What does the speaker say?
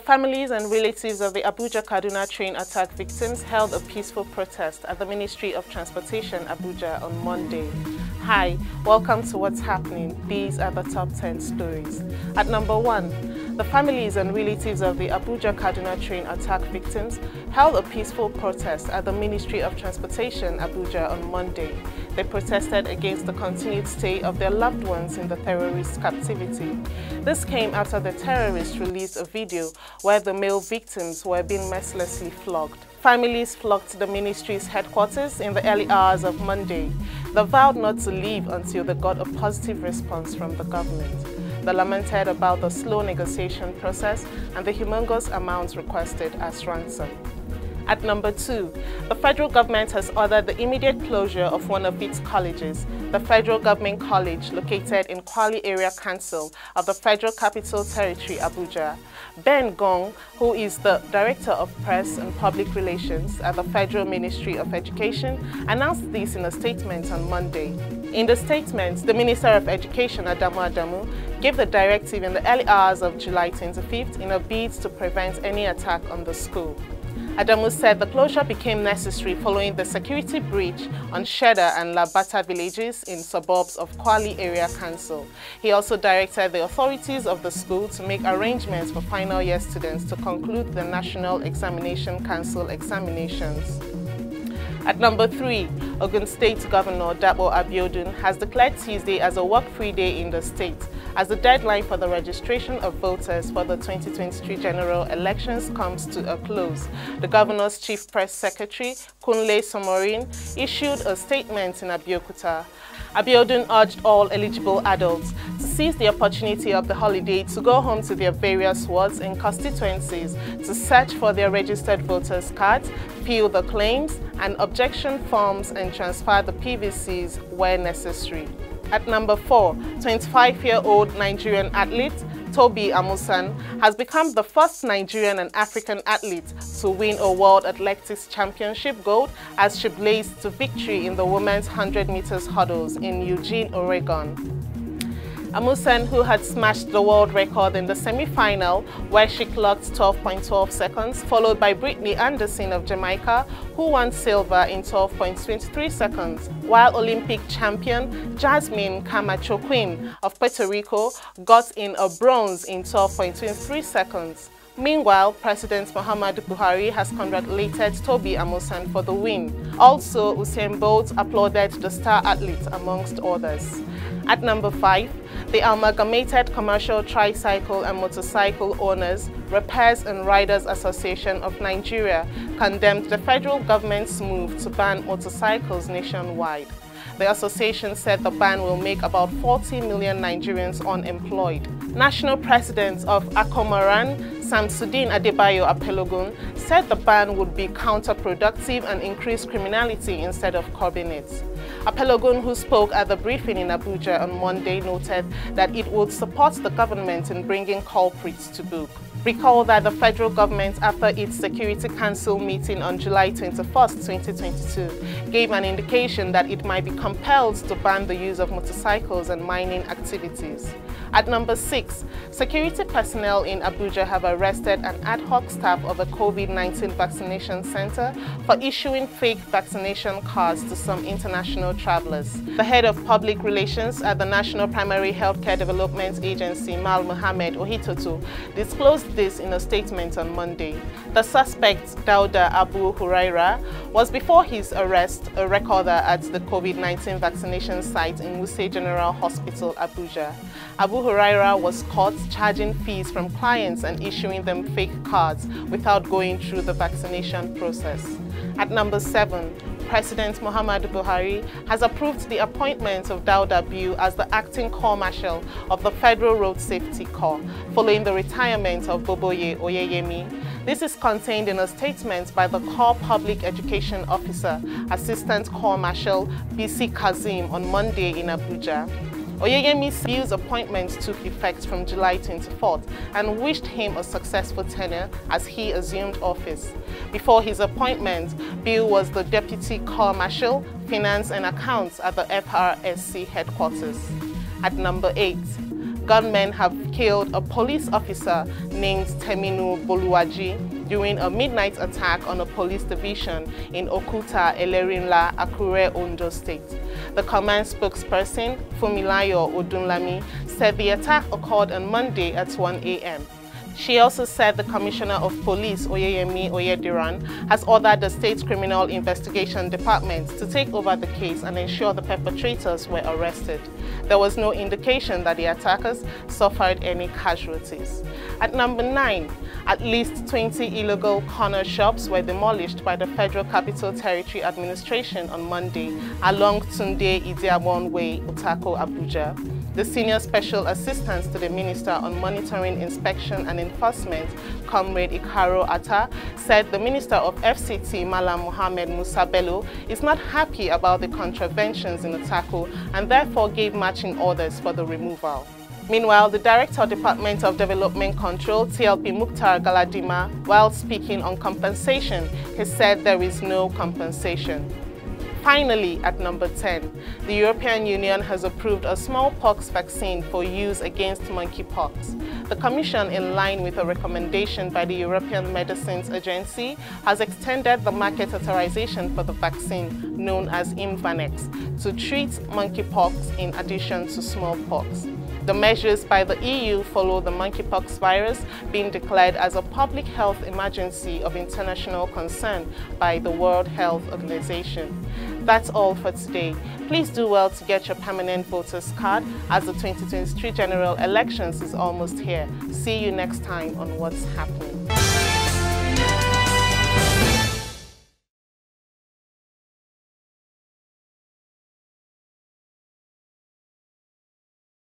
families and relatives of the Abuja-Kaduna train attack victims held a peaceful protest at the Ministry of Transportation, Abuja, on Monday. Hi, welcome to What's Happening. These are the top 10 stories. At number 1, the families and relatives of the Abuja-Kaduna train attack victims held a peaceful protest at the Ministry of Transportation, Abuja, on Monday. They protested against the continued stay of their loved ones in the terrorist captivity. This came after the terrorists released a video where the male victims were being mercilessly flogged. Families flocked to the ministry's headquarters in the early hours of Monday. They vowed not to leave until they got a positive response from the government. They lamented about the slow negotiation process and the humongous amounts requested as ransom. At number 2, the federal government has ordered the immediate closure of one of its colleges, the Federal Government College located in Kwali Area Council of the Federal Capital Territory, Abuja. Ben Gong, who is the Director of Press and Public Relations at the Federal Ministry of Education, announced this in a statement on Monday. In the statement, the Minister of Education, Adamu, gave the directive in the early hours of July 25th in a bid to prevent any attack on the school. Adamu said the closure became necessary following the security breach on Sheda and Labata villages in suburbs of Kwali Area Council. He also directed the authorities of the school to make arrangements for final year students to conclude the National Examination Council examinations. At number 3, Ogun State Governor Dapo Abiodun has declared Tuesday as a work-free day in the state, as the deadline for the registration of voters for the 2023 general elections comes to a close. The governor's chief press secretary, Kunle Somorin, issued a statement in Abeokuta. Abiodun urged all eligible adults to seize the opportunity of the holiday to go home to their various wards and constituencies to search for their registered voters' cards, fill the claims and objection forms and transfer the PVCs where necessary. At number 4, 25-year-old Nigerian athlete Tobi Amusan has become the first Nigerian and African athlete to win a World Athletics Championship gold as she blazed to victory in the women's 100 meters hurdles in Eugene, Oregon. Amusan, who had smashed the world record in the semi-final where she clocked 12.12 seconds, followed by Brittany Anderson of Jamaica, who won silver in 12.23 seconds, while Olympic champion Jasmine Camacho Quinn of Puerto Rico got in a bronze in 12.23 seconds. Meanwhile, President Muhammadu Buhari has congratulated Tobi Amusan for the win. Also, Usain Bolt applauded the star athlete amongst others. At number 5, the Amalgamated Commercial Tricycle and Motorcycle Owners, Repairs and Riders Association of Nigeria condemned the federal government's move to ban motorcycles nationwide. The association said the ban will make about 40 million Nigerians unemployed. National President of Akomaran, Samsudeen Adebayo Apelogun, said the ban would be counterproductive and increase criminality instead of curbing it. Apelogun, who spoke at the briefing in Abuja on Monday, noted that it would support the government in bringing culprits to book. Recall that the federal government, after its Security Council meeting on July 21, 2022, gave an indication that it might be compelled to ban the use of motorcycles and mining activities. At number 6, security personnel in Abuja have arrested an ad hoc staff of a COVID-19 vaccination center for issuing fake vaccination cards to some international travelers. The head of public relations at the National Primary Healthcare Development Agency, Mal Mohammed Ohitoto, disclosed this in a statement on Monday. The suspect, Dauda Abu Huraira, was before his arrest a recorder at the COVID-19 vaccination site in Wuse General Hospital, Abuja. Abu Huraira was caught charging fees from clients and issuing them fake cards without going through the vaccination process. At number 7, President Muhammadu Buhari has approved the appointment of Dauda Abu as the acting Corps Marshal of the Federal Road Safety Corps, following the retirement of Boboye Oyeyemi. This is contained in a statement by the Corps Public Education Officer, Assistant Corps Marshal BC Kazim on Monday in Abuja. Oyeyemi's Bill's appointment took effect from July 24th and wished him a successful tenure as he assumed office. Before his appointment, Bill was the Deputy Corps Marshal, Finance and Accounts at the FRSC headquarters. At number 8, gunmen have killed a police officer named Teminu Boluwaji during a midnight attack on a police division in Okuta, Elerinla, Akure, Ondo State. The command spokesperson, Fumilayo Odunlami, said the attack occurred on Monday at 1 a.m. She also said the Commissioner of Police, Oyeyemi Oyediran, has ordered the State Criminal Investigation Department to take over the case and ensure the perpetrators were arrested. There was no indication that the attackers suffered any casualties. At number 9, at least 20 illegal corner shops were demolished by the Federal Capital Territory Administration on Monday along Tunde Idiagbon Way, Utako, Abuja. The Senior Special Assistant to the Minister on Monitoring, Inspection and Enforcement, Comrade Ikaro Atta, said the Minister of FCT, Malam Mohammed Musa Bello, is not happy about the contraventions in Utako and therefore gave marching orders for the removal. Meanwhile, the Director, Department of Development Control, TLP Mukhtar Galadima, while speaking on compensation, has said there is no compensation. Finally, at number 10, the European Union has approved a smallpox vaccine for use against monkeypox. The Commission, in line with a recommendation by the European Medicines Agency, has extended the market authorization for the vaccine, known as Imvanex, to treat monkeypox in addition to smallpox. The measures by the EU follow the monkeypox virus being declared as a public health emergency of international concern by the World Health Organization. That's all for today. Please do well to get your permanent voters card as the 2023 general elections is almost here. See you next time on What's Happening.